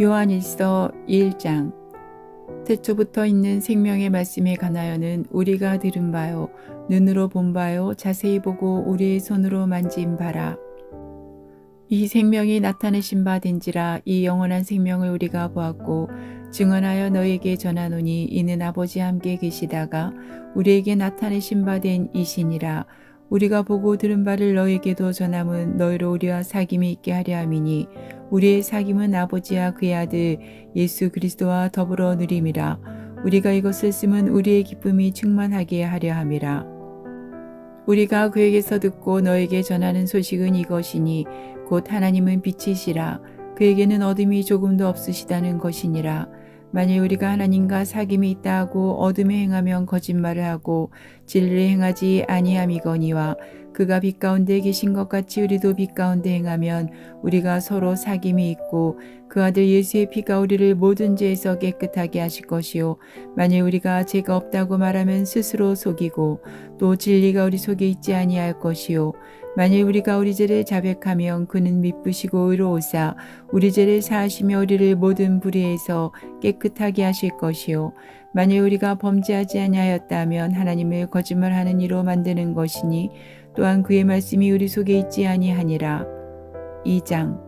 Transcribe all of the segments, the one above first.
요한일서 1장. 태초부터 있는 생명의 말씀에 관하여는 우리가 들은 바요 눈으로 본 바요 자세히 보고 우리의 손으로 만진 바라. 이 생명이 나타내신 바 된지라. 이 영원한 생명을 우리가 보았고 증언하여 너에게 전하노니 이는 아버지와 함께 계시다가 우리에게 나타내신 바 된 이시니라. 우리가 보고 들은 바를 너에게도 전함은 너희로 우리와 사귐이 있게 하려 함이니 우리의 사귐은 아버지와 그의 아들 예수 그리스도와 더불어 누림이라. 우리가 이것을 쓰면 우리의 기쁨이 충만하게 하려 함이라. 우리가 그에게서 듣고 너에게 전하는 소식은 이것이니 곧 하나님은 빛이시라. 그에게는 어둠이 조금도 없으시다는 것이니라. 만일 우리가 하나님과 사귐이 있다 하고 어둠에 행하면 거짓말을 하고 진리를 행하지 아니함이거니와 그가 빛 가운데 계신 것 같이 우리도 빛 가운데 행하면 우리가 서로 사귐이 있고 그 아들 예수의 피가 우리를 모든 죄에서 깨끗하게 하실 것이요 만일 우리가 죄가 없다고 말하면 스스로 속이고 또 진리가 우리 속에 있지 아니할 것이요 만일 우리가 우리 죄를 자백하면 그는 미쁘시고 의로우사 우리 죄를 사하시며 우리를 모든 불의에서 깨끗하게 하실 것이요 만일 우리가 범죄하지 아니하였다면 하나님을 거짓말하는 이로 만드는 것이니 또한 그의 말씀이 우리 속에 있지 아니하니라. 2장.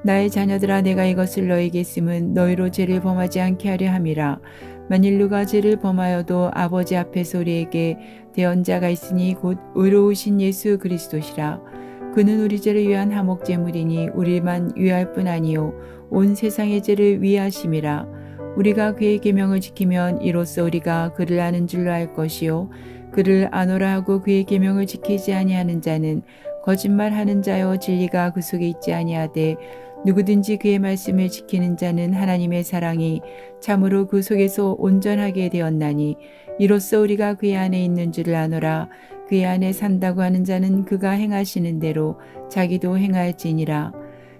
나의 자녀들아 내가 이것을 너에게 쓰면 너희로 죄를 범하지 않게 하려 함이라. 만일 누가 죄를 범하여도 아버지 앞에서 우리에게 대언자가 있으니 곧 의로우신 예수 그리스도시라. 그는 우리 죄를 위한 화목제물이니 우리만 위할 뿐 아니요 온 세상의 죄를 위하심이라. 우리가 그의 계명을 지키면 이로써 우리가 그를 아는 줄로 알 것이요 그를 아노라 하고 그의 계명을 지키지 아니하는 자는 거짓말하는 자요 진리가 그 속에 있지 아니하되 누구든지 그의 말씀을 지키는 자는 하나님의 사랑이 참으로 그 속에서 온전하게 되었나니 이로써 우리가 그의 안에 있는 줄을 아노라. 그의 안에 산다고 하는 자는 그가 행하시는 대로 자기도 행할지니라.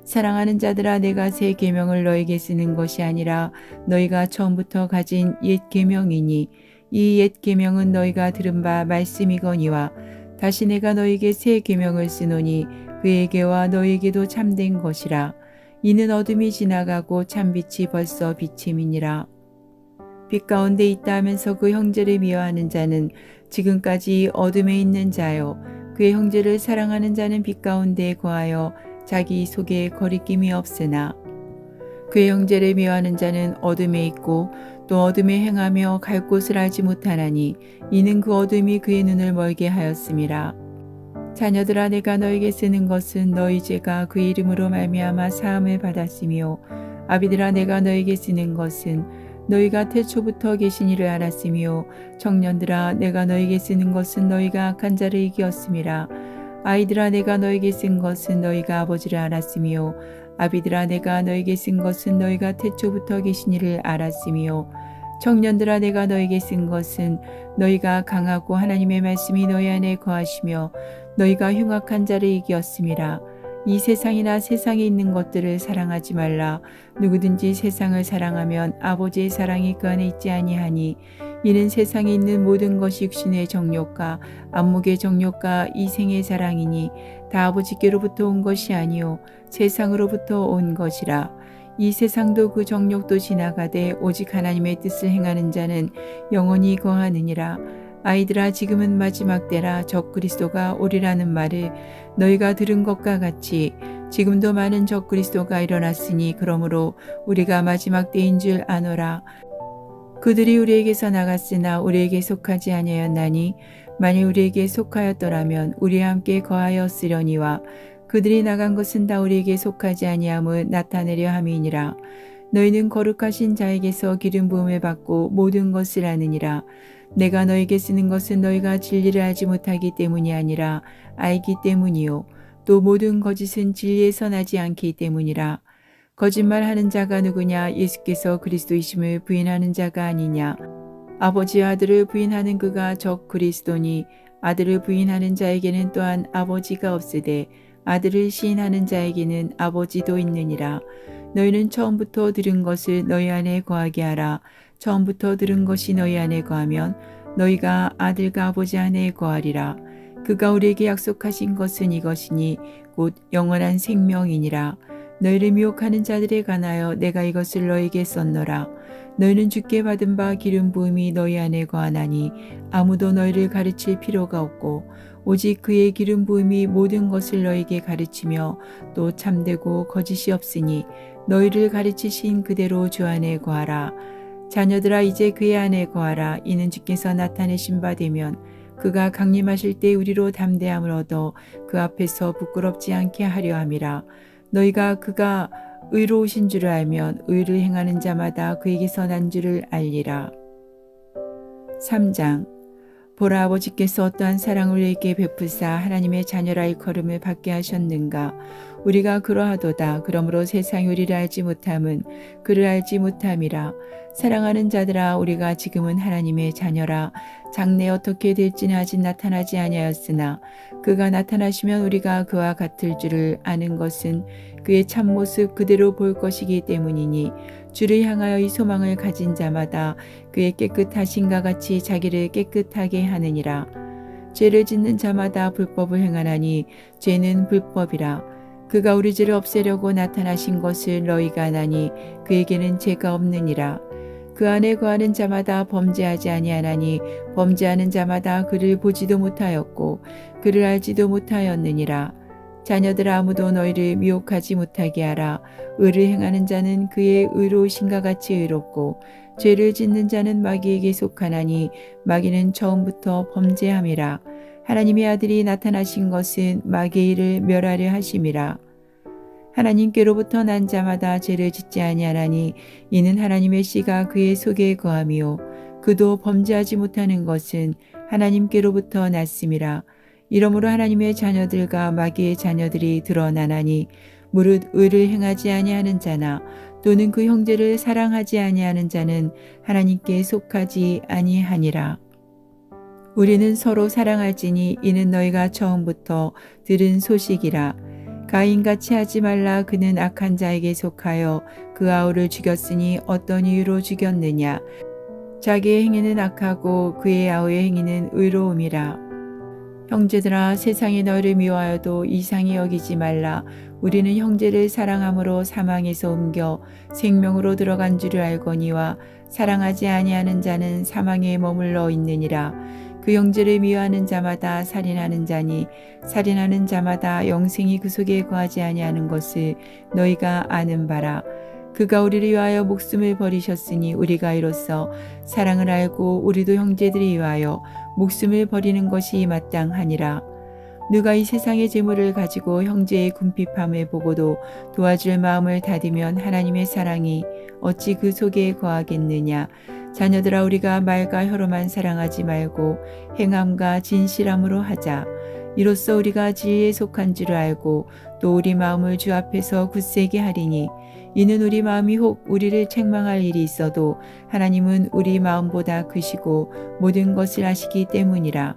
사랑하는 자들아 내가 새 계명을 너에게 쓰는 것이 아니라 너희가 처음부터 가진 옛 계명이니 이 옛 계명은 너희가 들은 바 말씀이거니와 다시 내가 너희에게 새 계명을 쓰노니 그에게와 너희에게도 참된 것이라. 이는 어둠이 지나가고 참빛이 벌써 비침이니라. 빛 가운데 있다 하면서 그 형제를 미워하는 자는 지금까지 어둠에 있는 자요 그의 형제를 사랑하는 자는 빛 가운데 거하여 자기 속에 거리낌이 없으나 그의 형제를 미워하는 자는 어둠에 있고 또 어둠에 행하며 갈 곳을 알지 못하나니 이는 그 어둠이 그의 눈을 멀게 하였음이라. 자녀들아 내가 너에게 쓰는 것은 너희 죄가 그 이름으로 말미암아 사함을 받았으며 아비들아 내가 너에게 쓰는 것은 너희가 태초부터 계신 이를 알았으며 청년들아 내가 너에게 쓰는 것은 너희가 악한 자를 이기었음이라. 아이들아 내가 너에게 쓴 것은 너희가 아버지를 알았으며 아비들아 내가 너에게 쓴 것은 너희가 태초부터 계신 이를 알았으며 청년들아 내가 너에게 쓴 것은 너희가 강하고 하나님의 말씀이 너희 안에 거하시며 너희가 흉악한 자를 이기었음이라. 이 세상이나 세상에 있는 것들을 사랑하지 말라. 누구든지 세상을 사랑하면 아버지의 사랑이 그 안에 있지 아니하니 이는 세상에 있는 모든 것이 육신의 정욕과 안목의 정욕과 이생의 사랑이니 다 아버지께로부터 온 것이 아니요 세상으로부터 온 것이라. 이 세상도 그 정욕도 지나가되 오직 하나님의 뜻을 행하는 자는 영원히 거하느니라. 아이들아 지금은 마지막 때라. 적 그리스도가 오리라는 말을 너희가 들은 것과 같이 지금도 많은 적 그리스도가 일어났으니 그러므로 우리가 마지막 때인 줄 아노라. 그들이 우리에게서 나갔으나 우리에게 속하지 아니하였나니 만일 우리에게 속하였더라면 우리와 함께 거하였으려니와 그들이 나간 것은 다 우리에게 속하지 아니함을 나타내려 함이니라. 너희는 거룩하신 자에게서 기름 부음을 받고 모든 것을 아느니라. 내가 너에게 쓰는 것은 너희가 진리를 알지 못하기 때문이 아니라 알기 때문이요 또 모든 거짓은 진리에서 나지 않기 때문이라. 거짓말하는 자가 누구냐? 예수께서 그리스도이심을 부인하는 자가 아니냐? 아버지와 아들을 부인하는 그가 적 그리스도니 아들을 부인하는 자에게는 또한 아버지가 없으되 아들을 시인하는 자에게는 아버지도 있느니라. 너희는 처음부터 들은 것을 너희 안에 거하게 하라. 처음부터 들은 것이 너희 안에 거하면 너희가 아들과 아버지 안에 거하리라. 그가 우리에게 약속하신 것은 이것이니 곧 영원한 생명이니라. 너희를 미혹하는 자들에 관하여 내가 이것을 너희에게 썼노라. 너희는 주께 받은 바 기름 부음이 너희 안에 거하나니 아무도 너희를 가르칠 필요가 없고 오직 그의 기름 부음이 모든 것을 너희에게 가르치며 또 참되고 거짓이 없으니 너희를 가르치신 그대로 주 안에 거하라. 자녀들아 이제 그의 안에 거하라. 이는 주께서 나타내신 바 되면 그가 강림하실 때 우리로 담대함을 얻어 그 앞에서 부끄럽지 않게 하려 함이라. 너희가 그가 의로우신 줄을 알면 의를 행하는 자마다 그에게서 난 줄을 알리라. 3장. 보라, 아버지께서 어떠한 사랑을 우리에게 베푸사 하나님의 자녀라 일컬음을 받게 하셨는가. 우리가 그러하도다. 그러므로 세상이 우리를 알지 못함은 그를 알지 못함이라. 사랑하는 자들아, 우리가 지금은 하나님의 자녀라. 장래 어떻게 될지는 아직 나타나지 아니하였으나 그가 나타나시면 우리가 그와 같을 줄을 아는 것은 그의 참모습 그대로 볼 것이기 때문이니 주를 향하여 이 소망을 가진 자마다 그의 깨끗하심과 같이 자기를 깨끗하게 하느니라. 죄를 짓는 자마다 불법을 행하나니 죄는 불법이라. 그가 우리 죄를 없애려고 나타나신 것을 너희가 아나니 그에게는 죄가 없느니라. 그 안에 거하는 자마다 범죄하지 아니하나니 범죄하는 자마다 그를 보지도 못하였고 그를 알지도 못하였느니라. 자녀들아, 아무도 너희를 미혹하지 못하게 하라. 의를 행하는 자는 그의 의로우신과 같이 의롭고 죄를 짓는 자는 마귀에게 속하나니 마귀는 처음부터 범죄함이라. 하나님의 아들이 나타나신 것은 마귀의 일을 멸하려 하심이라. 하나님께로부터 난 자마다 죄를 짓지 아니하나니 이는 하나님의 씨가 그의 속에 거함이요 그도 범죄하지 못하는 것은 하나님께로부터 났음이라. 이러므로 하나님의 자녀들과 마귀의 자녀들이 드러나나니 무릇 의를 행하지 아니하는 자나 또는 그 형제를 사랑하지 아니하는 자는 하나님께 속하지 아니하니라. 우리는 서로 사랑할지니 이는 너희가 처음부터 들은 소식이라. 가인같이 하지 말라. 그는 악한 자에게 속하여 그 아우를 죽였으니 어떤 이유로 죽였느냐. 자기의 행위는 악하고 그의 아우의 행위는 의로움이라. 형제들아, 세상이 너희를 미워하여도 이상히 여기지 말라. 우리는 형제를 사랑함으로 사망에서 옮겨 생명으로 들어간 줄을 알거니와 사랑하지 아니하는 자는 사망에 머물러 있느니라. 그 형제를 미워하는 자마다 살인하는 자니 살인하는 자마다 영생이 그 속에 거하지 아니하는 것을 너희가 아는 바라. 그가 우리를 위하여 목숨을 버리셨으니 우리가 이로써 사랑을 알고 우리도 형제들을 위하여 목숨을 버리는 것이 마땅하니라. 누가 이 세상의 재물을 가지고 형제의 궁핍함을 보고도 도와줄 마음을 다지면 하나님의 사랑이 어찌 그 속에 거하겠느냐. 자녀들아, 우리가 말과 혀로만 사랑하지 말고 행함과 진실함으로 하자. 이로써 우리가 진리에 속한 줄을 알고 또 우리 마음을 주 앞에서 굳세게 하리니 이는 우리 마음이 혹 우리를 책망할 일이 있어도 하나님은 우리 마음보다 크시고 모든 것을 아시기 때문이라.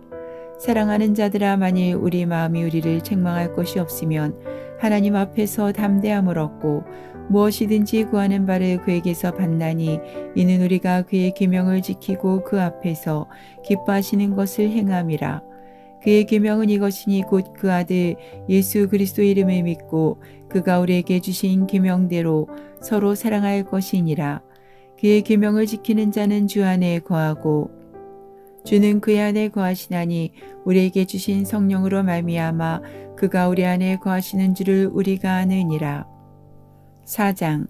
사랑하는 자들아, 만일 우리 마음이 우리를 책망할 것이 없으면 하나님 앞에서 담대함을 얻고 무엇이든지 구하는 바를 그에게서 받나니 이는 우리가 그의 계명을 지키고 그 앞에서 기뻐하시는 것을 행함이라. 그의 계명은 이것이니 곧 그 아들 예수 그리스도 이름을 믿고 그가 우리에게 주신 계명대로 서로 사랑할 것이니라. 그의 계명을 지키는 자는 주 안에 거하고 주는 그의 안에 거하시나니 우리에게 주신 성령으로 말미암아 그가 우리 안에 거하시는 줄을 우리가 아느니라. 4장.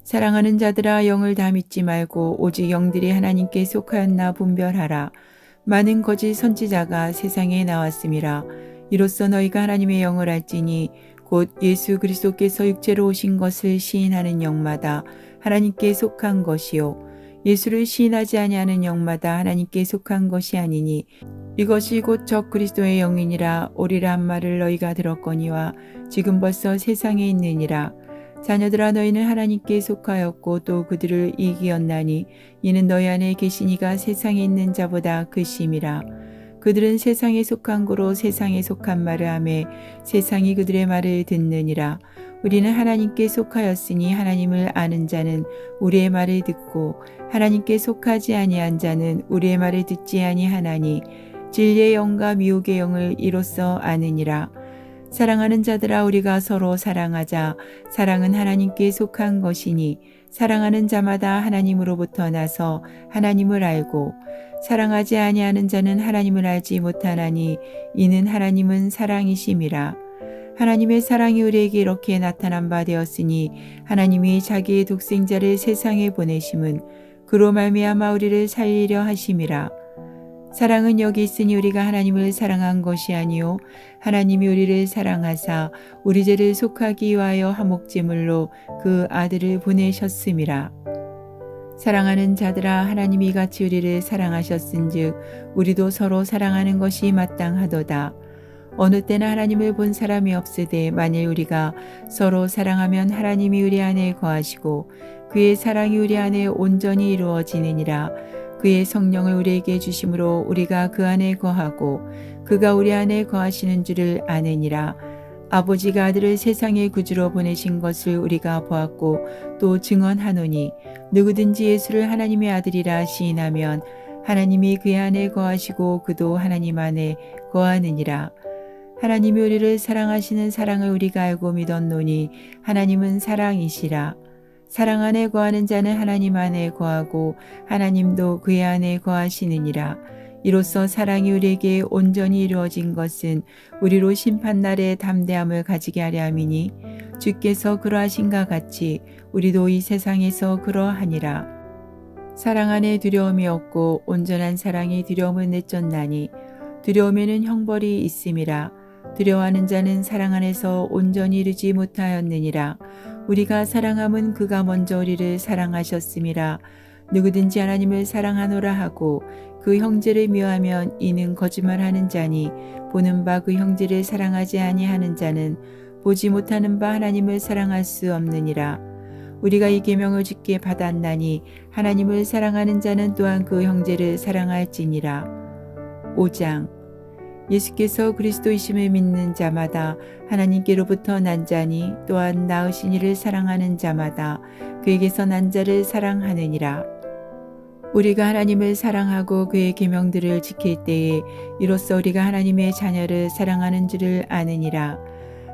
사랑하는 자들아, 영을 다 믿지 말고 오직 영들이 하나님께 속하였나 분별하라. 많은 거짓 선지자가 세상에 나왔음이라. 이로써 너희가 하나님의 영을 알지니 곧 예수 그리스도께서 육체로 오신 것을 시인하는 영마다 하나님께 속한 것이요 예수를 시인하지 아니하는 영마다 하나님께 속한 것이 아니니 이것이 곧 적 그리스도의 영이니라. 오리라 한 말을 너희가 들었거니와 지금 벌써 세상에 있느니라. 자녀들아, 너희는 하나님께 속하였고 또 그들을 이기었나니 이는 너희 안에 계신 이가 세상에 있는 자보다 크심이라. 그들은 세상에 속한 고로 세상에 속한 말을 하매 세상이 그들의 말을 듣느니라. 우리는 하나님께 속하였으니 하나님을 아는 자는 우리의 말을 듣고 하나님께 속하지 아니한 자는 우리의 말을 듣지 아니하나니 진리의 영과 미혹의 영을 이로써 아느니라. 사랑하는 자들아 우리가 서로 사랑하자. 사랑은 하나님께 속한 것이니 사랑하는 자마다 하나님으로부터 나서 하나님을 알고 사랑하지 아니하는 자는 하나님을 알지 못하나니 이는 하나님은 사랑이심이라. 하나님의 사랑이 우리에게 이렇게 나타난 바 되었으니 하나님이 자기의 독생자를 세상에 보내심은 그로 말미암아 우리를 살리려 하심이라. 사랑은 여기 있으니 우리가 하나님을 사랑한 것이 아니요 하나님이 우리를 사랑하사 우리 죄를 속하기 위하여 화목제물로 그 아들을 보내셨음이라. 사랑하는 자들아 하나님이 이같이 우리를 사랑하셨은즉 우리도 서로 사랑하는 것이 마땅하도다. 어느 때나 하나님을 본 사람이 없으되 만일 우리가 서로 사랑하면 하나님이 우리 안에 거하시고 그의 사랑이 우리 안에 온전히 이루어지느니라. 그의 성령을 우리에게 주심으로 우리가 그 안에 거하고 그가 우리 안에 거하시는 줄을 아느니라. 아버지가 아들을 세상의 구주로 보내신 것을 우리가 보았고 또 증언하노니 누구든지 예수를 하나님의 아들이라 시인하면 하나님이 그의 안에 거하시고 그도 하나님 안에 거하느니라. 하나님이 우리를 사랑하시는 사랑을 우리가 알고 믿었노니 하나님은 사랑이시라. 사랑 안에 거하는 자는 하나님 안에 거하고 하나님도 그의 안에 거하시느니라. 이로써 사랑이 우리에게 온전히 이루어진 것은 우리로 심판날에 담대함을 가지게 하려 함이니 주께서 그러하신가 같이 우리도 이 세상에서 그러하니라. 사랑 안에 두려움이 없고 온전한 사랑이 두려움을 내쫓나니 두려움에는 형벌이 있음이라. 두려워하는 자는 사랑 안에서 온전히 이르지 못하였느니라. 우리가 사랑함은 그가 먼저 우리를 사랑하셨음이라. 누구든지 하나님을 사랑하노라 하고 그 형제를 미워하면 이는 거짓말하는 자니 보는 바 그 형제를 사랑하지 아니하는 자는 보지 못하는 바 하나님을 사랑할 수 없느니라. 우리가 이 계명을 주께 받았나니 하나님을 사랑하는 자는 또한 그 형제를 사랑할지니라. 5장 예수께서 그리스도이심을 믿는 자마다 하나님께로부터 난 자니 또한 낳으신 이를 사랑하는 자마다 그에게서 난 자를 사랑하느니라. 우리가 하나님을 사랑하고 그의 계명들을 지킬 때에 이로써 우리가 하나님의 자녀를 사랑하는 줄을 아느니라.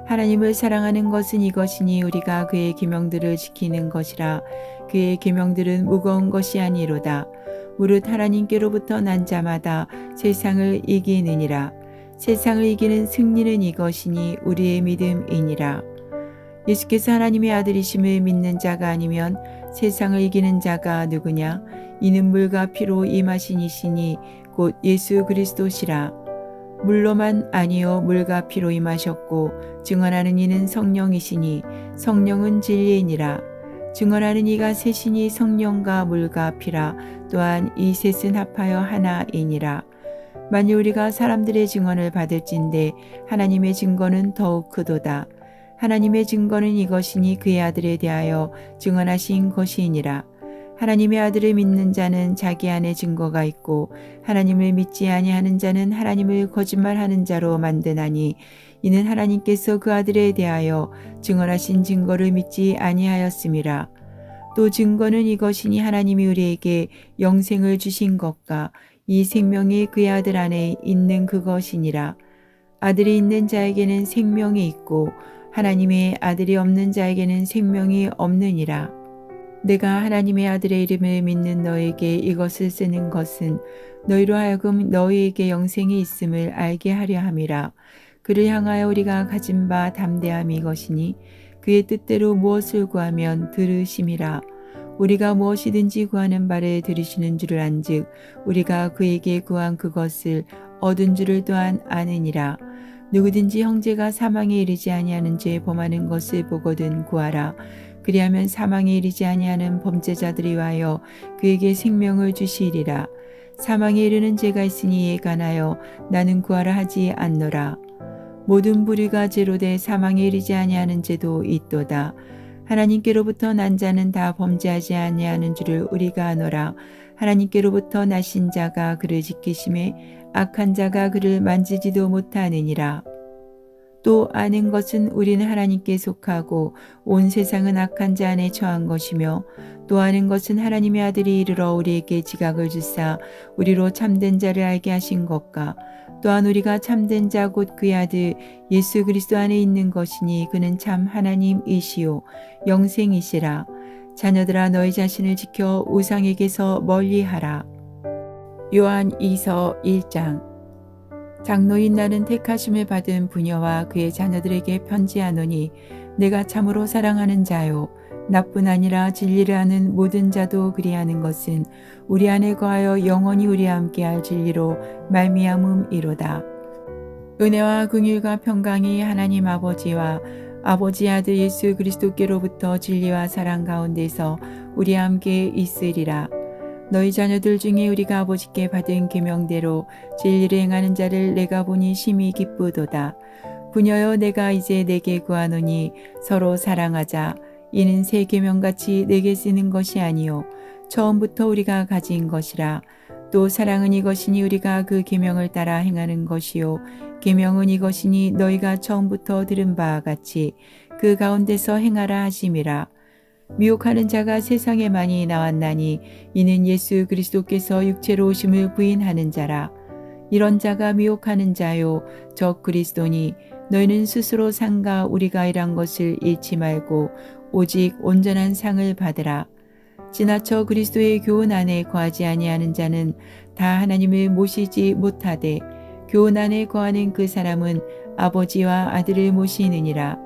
하나님을 사랑하는 것은 이것이니 우리가 그의 계명들을 지키는 것이라. 그의 계명들은 무거운 것이 아니로다. 무릇 하나님께로부터 난 자마다 세상을 이기느니라. 세상을 이기는 승리는 이것이니 우리의 믿음이니라. 예수께서 하나님의 아들이심을 믿는 자가 아니면 세상을 이기는 자가 누구냐? 이는 물과 피로 임하신 이시니 곧 예수 그리스도시라. 물로만 아니요 물과 피로 임하셨고 증언하는 이는 성령이시니 성령은 진리이니라. 증언하는 이가 셋이니 성령과 물과 피라. 또한 이 셋은 합하여 하나이니라. 만일 우리가 사람들의 증언을 받을진대 하나님의 증거는 더욱 크도다. 하나님의 증거는 이것이니 그의 아들에 대하여 증언하신 것이니라. 하나님의 아들을 믿는 자는 자기 안에 증거가 있고 하나님을 믿지 아니하는 자는 하나님을 거짓말하는 자로 만드나니 이는 하나님께서 그 아들에 대하여 증언하신 증거를 믿지 아니하였음이라. 또 증거는 이것이니 하나님이 우리에게 영생을 주신 것과 이 생명이 그의 아들 안에 있는 그것이니라. 아들이 있는 자에게는 생명이 있고 하나님의 아들이 없는 자에게는 생명이 없느니라. 내가 하나님의 아들의 이름을 믿는 너에게 이것을 쓰는 것은 너희로 하여금 너희에게 영생이 있음을 알게 하려 함이라. 그를 향하여 우리가 가진 바 담대함이 이것이니 그의 뜻대로 무엇을 구하면 들으심이라. 우리가 무엇이든지 구하는 바를 들으시는 줄을 안즉 우리가 그에게 구한 그것을 얻은 줄을 또한 아느니라. 누구든지 형제가 사망에 이르지 아니하는 죄 범하는 것을 보거든 구하라. 그리하면 사망에 이르지 아니하는 범죄자들이 와여 그에게 생명을 주시리라. 사망에 이르는 죄가 있으니 이에 관하여 나는 구하라 하지 않노라. 모든 불의가 죄로 돼 사망에 이르지 아니하는 죄도 있도다. 하나님께로부터 난 자는 다 범죄하지 아니하는 줄을 우리가 아노라. 하나님께로부터 나신 자가 그를 지키심에 악한 자가 그를 만지지도 못하느니라. 또 아는 것은 우리는 하나님께 속하고 온 세상은 악한 자 안에 처한 것이며 또 아는 것은 하나님의 아들이 이르러 우리에게 지각을 주사 우리로 참된 자를 알게 하신 것과 또한 우리가 참된 자 곧 그의 아들 예수 그리스도 안에 있는 것이니 그는 참 하나님이시요 영생이시라. 자녀들아 너희 자신을 지켜 우상에게서 멀리하라. 요한 2서 1장. 장로인 나는 택하심을 받은 부녀와 그의 자녀들에게 편지하노니 내가 참으로 사랑하는 자요 나뿐 아니라 진리를 아는 모든 자도 그리하는 것은 우리 안에 거하여 영원히 우리와 함께할 진리로 말미암음이로다. 은혜와 긍휼과 평강이 하나님 아버지와 아버지 아들 예수 그리스도께로부터 진리와 사랑 가운데서 우리와 함께 있으리라. 너희 자녀들 중에 우리가 아버지께 받은 계명대로 진리를 행하는 자를 내가 보니 심히 기쁘도다. 부녀여 내가 이제 내게 구하노니 서로 사랑하자. 이는 새 계명같이 내게 쓰는 것이 아니요 처음부터 우리가 가진 것이라. 또 사랑은 이것이니 우리가 그 계명을 따라 행하는 것이요 계명은 이것이니 너희가 처음부터 들은 바와 같이 그 가운데서 행하라 하심이라. 미혹하는 자가 세상에 많이 나왔나니 이는 예수 그리스도께서 육체로 오심을 부인하는 자라. 이런 자가 미혹하는 자요 적 그리스도니 너희는 스스로 상가 우리가 일한 것을 잃지 말고 오직 온전한 상을 받으라. 지나쳐 그리스도의 교훈 안에 거하지 아니하는 자는 다 하나님을 모시지 못하되 교훈 안에 거하는 그 사람은 아버지와 아들을 모시느니라.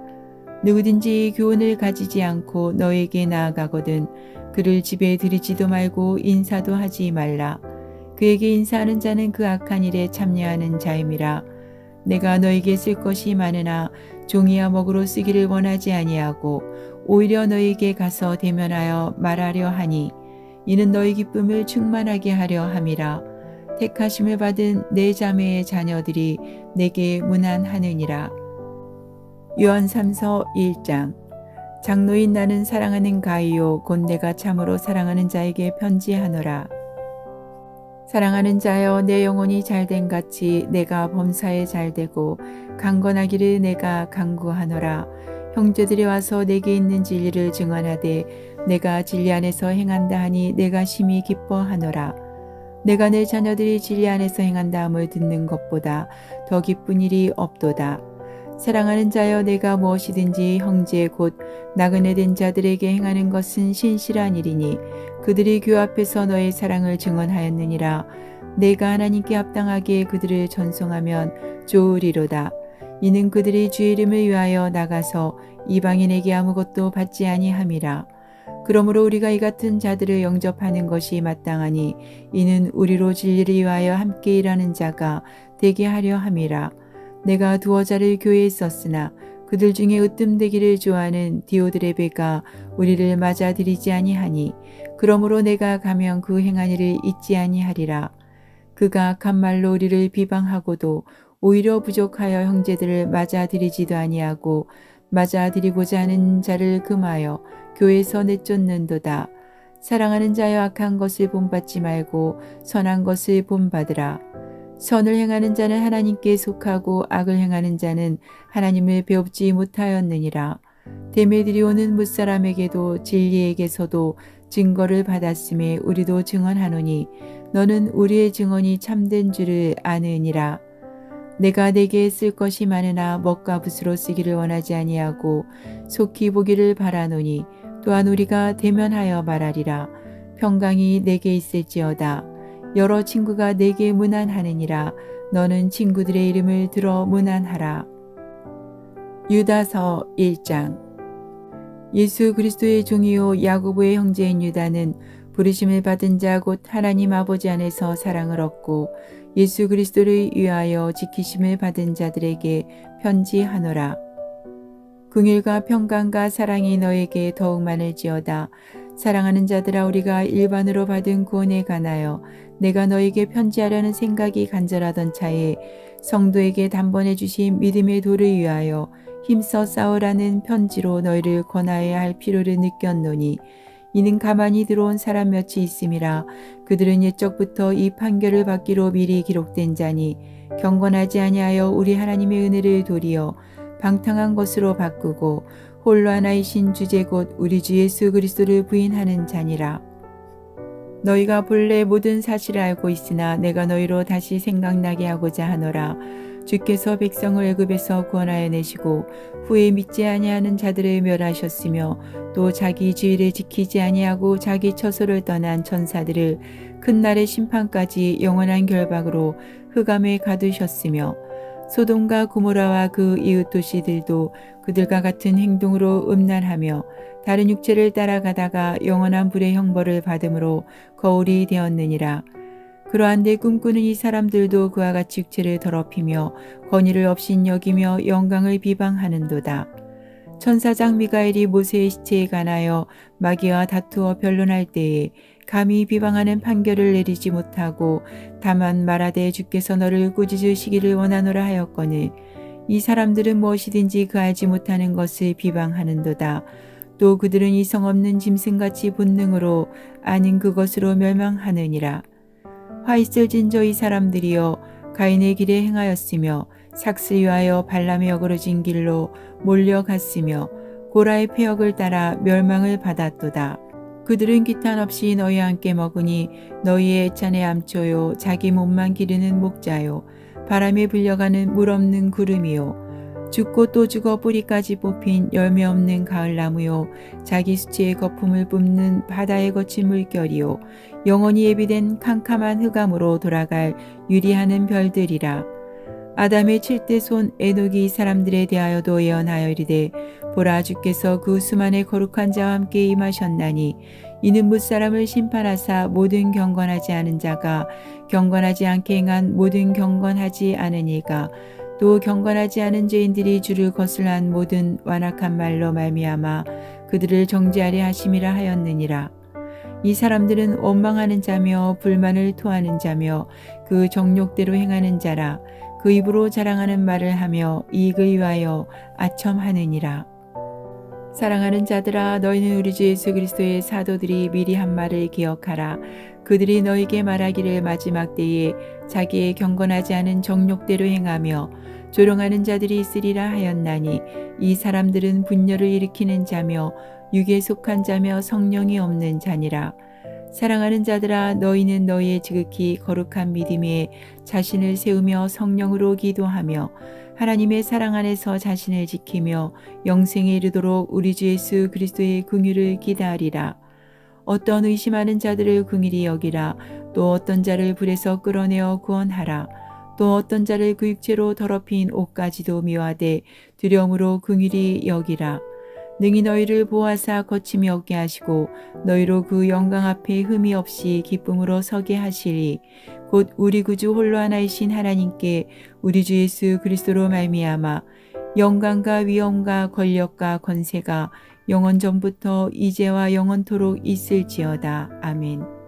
누구든지 교훈을 가지지 않고 너에게 나아가거든 그를 집에 들이지도 말고 인사도 하지 말라. 그에게 인사하는 자는 그 악한 일에 참여하는 자임이라. 내가 너에게 쓸 것이 많으나 종이와 먹으로 쓰기를 원하지 아니하고 오히려 너에게 가서 대면하여 말하려 하니 이는 너희 기쁨을 충만하게 하려 함이라. 택하심을 받은 내 자매의 자녀들이 내게 문안하느니라. 요한 3서 1장. 장로인 나는 사랑하는 가이요 곧 내가 참으로 사랑하는 자에게 편지하노라. 사랑하는 자여 내 영혼이 잘된 같이 내가 범사에 잘되고 강건하기를 내가 간구하노라. 형제들이 와서 내게 있는 진리를 증언하되 내가 진리 안에서 행한다 하니 내가 심히 기뻐하노라. 내가 내 자녀들이 진리 안에서 행한다 함을 듣는 것보다 더 기쁜 일이 없도다. 사랑하는 자여 내가 무엇이든지 형제 곧 나그네 된 자들에게 행하는 것은 신실한 일이니 그들이 교 앞에서 너의 사랑을 증언하였느니라. 내가 하나님께 합당하게 그들을 전송하면 좋으리로다. 이는 그들이 주의 이름을 위하여 나가서 이방인에게 아무것도 받지 아니함이라. 그러므로 우리가 이 같은 자들을 영접하는 것이 마땅하니 이는 우리로 진리를 위하여 함께 일하는 자가 되게 하려 함이라. 내가 두어 자를 교회에 썼으나 그들 중에 으뜸되기를 좋아하는 디오드레베가 우리를 맞아들이지 아니하니 그러므로 내가 가면 그 행한 일을 잊지 아니하리라. 그가 악한 말로 우리를 비방하고도 오히려 부족하여 형제들을 맞아들이지도 아니하고 맞아들이고자 하는 자를 금하여 교회에서 내쫓는도다. 사랑하는 자여 악한 것을 본받지 말고 선한 것을 본받으라. 선을 행하는 자는 하나님께 속하고 악을 행하는 자는 하나님을 배웁지 못하였느니라. 데메드리오는 무사람에게도 진리에게서도 증거를 받았음에 우리도 증언하노니 너는 우리의 증언이 참된 줄을 아느니라. 내가 내게 쓸 것이 많으나 먹과 붓으로 쓰기를 원하지 아니하고 속히 보기를 바라노니 또한 우리가 대면하여 말하리라. 평강이 내게 있을지어다. 여러 친구가 내게 문안하느니라. 너는 친구들의 이름을 들어 문안하라. 유다서 1장. 예수 그리스도의 종이요 야고보의 형제인 유다는 부르심을 받은 자 곧 하나님 아버지 안에서 사랑을 얻고 예수 그리스도를 위하여 지키심을 받은 자들에게 편지하노라. 긍휼과 평강과 사랑이 너에게 더욱 많을지어다. 사랑하는 자들아 우리가 일반으로 받은 구원에 관하여 내가 너에게 편지하려는 생각이 간절하던 차에 성도에게 단번에 주신 믿음의 도를 위하여 힘써 싸우라는 편지로 너희를 권하여야 할 필요를 느꼈노니 이는 가만히 들어온 사람 몇이 있음이라. 그들은 옛적부터 이 판결을 받기로 미리 기록된 자니 경건하지 아니하여 우리 하나님의 은혜를 도리어 방탕한 것으로 바꾸고 홀로 하나이신 주제 곧 우리 주 예수 그리스도를 부인하는 자니라. 너희가 본래 모든 사실을 알고 있으나 내가 너희로 다시 생각나게 하고자 하노라. 주께서 백성을 애굽에서 구원하여 내시고 후에 믿지 아니하는 자들을 멸하셨으며 또 자기 지위를 지키지 아니하고 자기 처소를 떠난 천사들을 큰 날의 심판까지 영원한 결박으로 흑암에 가두셨으며 소돔과 고모라와 그 이웃 도시들도 그들과 같은 행동으로 음란하며 다른 육체를 따라가다가 영원한 불의 형벌을 받음으로 거울이 되었느니라. 그러한데 꿈꾸는 이 사람들도 그와 같이 육체를 더럽히며 권위를 업신여기며 영광을 비방하는도다. 천사장 미가엘이 모세의 시체에 관하여 마귀와 다투어 변론할 때에 감히 비방하는 판결을 내리지 못하고 다만 말하되 주께서 너를 꾸짖으시기를 원하노라 하였거늘 이 사람들은 무엇이든지 그 알지 못하는 것을 비방하는도다. 또 그들은 이성 없는 짐승같이 본능으로 아닌 그것으로 멸망하느니라. 화 있을 진저 이 사람들이여 가인의 길에 행하였으며 삭슬 위하여 발람의 어그러진 길로 몰려갔으며 고라의 폐역을 따라 멸망을 받았도다. 그들은 기탄 없이 너희와 함께 먹으니 너희의 애찬의 암초요 자기 몸만 기르는 목자요 바람에 불려가는 물 없는 구름이요 죽고 또 죽어 뿌리까지 뽑힌 열매 없는 가을나무요 자기 수치의 거품을 뿜는 바다에 거친 물결이요 영원히 예비된 캄캄한 흑암으로 돌아갈 유리하는 별들이라. 아담의 7대 손 에녹이 사람들에 대하여도 예언하여 이르되 보라 주께서 그 수만의 거룩한 자와 함께 임하셨나니 이는 무사람을 심판하사 모든 경건하지 않은 자가 경건하지 않게 행한 모든 경건하지 않은 이가 또 경건하지 않은 죄인들이 주를 거슬한 모든 완악한 말로 말미암아 그들을 정죄하려 하심이라 하였느니라. 이 사람들은 원망하는 자며 불만을 토하는 자며 그 정욕대로 행하는 자라. 그 입으로 자랑하는 말을 하며 이익을 위하여 아첨하느니라. 사랑하는 자들아 너희는 우리 주 예수 그리스도의 사도들이 미리 한 말을 기억하라. 그들이 너희에게 말하기를 마지막 때에 자기의 경건하지 않은 정욕대로 행하며 조롱하는 자들이 있으리라 하였나니 이 사람들은 분열을 일으키는 자며 육에 속한 자며 성령이 없는 자니라. 사랑하는 자들아 너희는 너희의 지극히 거룩한 믿음에 자신을 세우며 성령으로 기도하며 하나님의 사랑 안에서 자신을 지키며 영생에 이르도록 우리 주 예수 그리스도의 긍휼을 기다리라. 어떤 의심하는 자들을 긍휼히 여기라. 또 어떤 자를 불에서 끌어내어 구원하라. 또 어떤 자를 그 육체로 더럽힌 옷까지도 미워하되 두려움으로 긍휼히 여기라. 능히 너희를 보호하사 거침이 없게 하시고 너희로 그 영광 앞에 흠이 없이 기쁨으로 서게 하시리. 곧 우리 구주 홀로 하나이신 하나님께 우리 주 예수 그리스도로 말미암아 영광과 위엄과 권력과 권세가 영원 전부터 이제와 영원토록 있을지어다. 아멘.